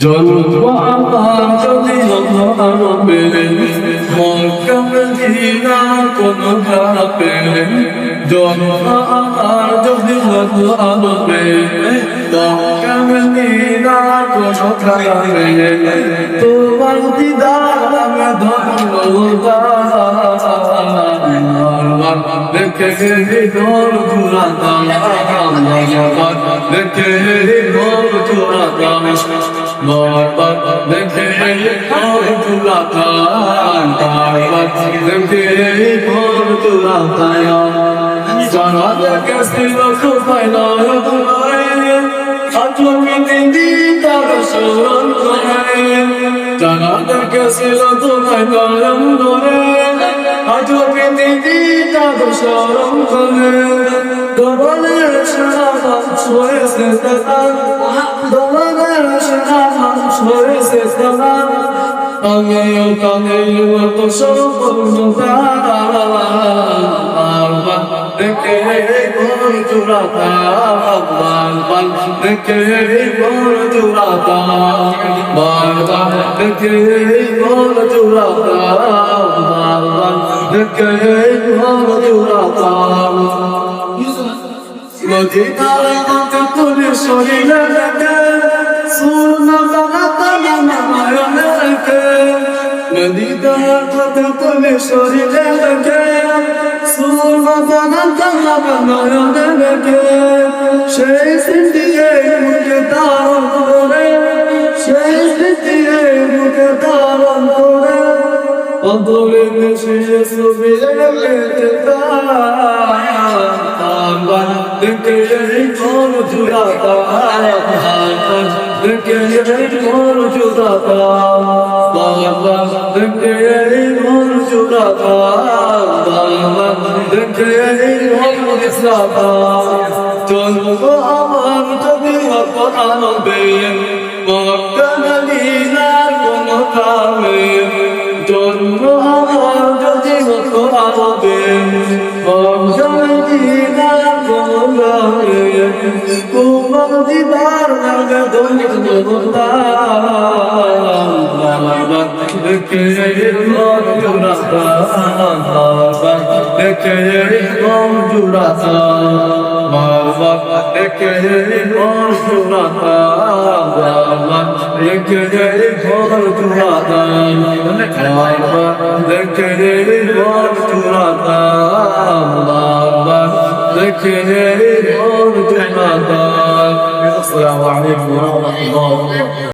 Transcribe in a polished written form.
জন্ম আমার যদি হবে মক্কা মদিনা কোন ধাপে জন্ম আমার যদি হবে মক্কা মদিনা কোন ধাপে তোমার দিদার আমি ধন্যবাদ দেখে দোল চূড়াতা দেখে দোল চূড়াতা বারবার দেখে দোল চূড়াতা বারবার দেখে দোল চূড়াতা জানা দেখে ছিল কোথায় নয় তোমায় আজমি দিদি তার স্মরণ করে জানা দেখে ছিল কোথায় নয়ন ধরে আজমি দিদি তার স্মরণ করে দোলের সারা ছড়েছে তার দোলের সারা ছড়েছে তার আমিও কানেও তো সম্পূর্ণতা দেখে গোল চূড়াতা বারবার দেখে গোল চূড়াতা বারবার দেখে গোল চূড়াতা বারবার দেখে গোল চূড়াতা মদিনার মতো করে শরীরে লাগে সুরনা বানাতা নয়নে রেখে মদিনার মতো করে শরীরে লাগে সুরনা বানাতা নয়নে রেখে সেই স্মৃতিয়ে মুখে ধারণ করে সেই স্মৃতিয়ে মুখে ধারণ করে অন্তরে মিশিয়ে ছবি এঁকেছে তার দেখে গোল চূড়াতা দেখে গোল চূড়াতা বারবার দেখে গোল চূড়াতা বারবার দেখে গোল চূড়াতা জন্ম আমার যদি হবে মক্কা মদিনার কোন কামে জন্ম আমার যদি হবে মক্কা মদিনার কোন কামে তোমার দিদার লাগে ধন্যবাদ বারবার দেখে গোল চূড়াতা বারবার দেখে গোল চূড়াতা বারবার দেখে গোল চূড়াতা বারবার দেখে গোল চূড়াতা বারবার দেখে গোল চূড়াতা বারবার দেখে গোল চূড়াতা। আসসালামু আলাইকুম ওয়া রাহমাতুল্লাহ।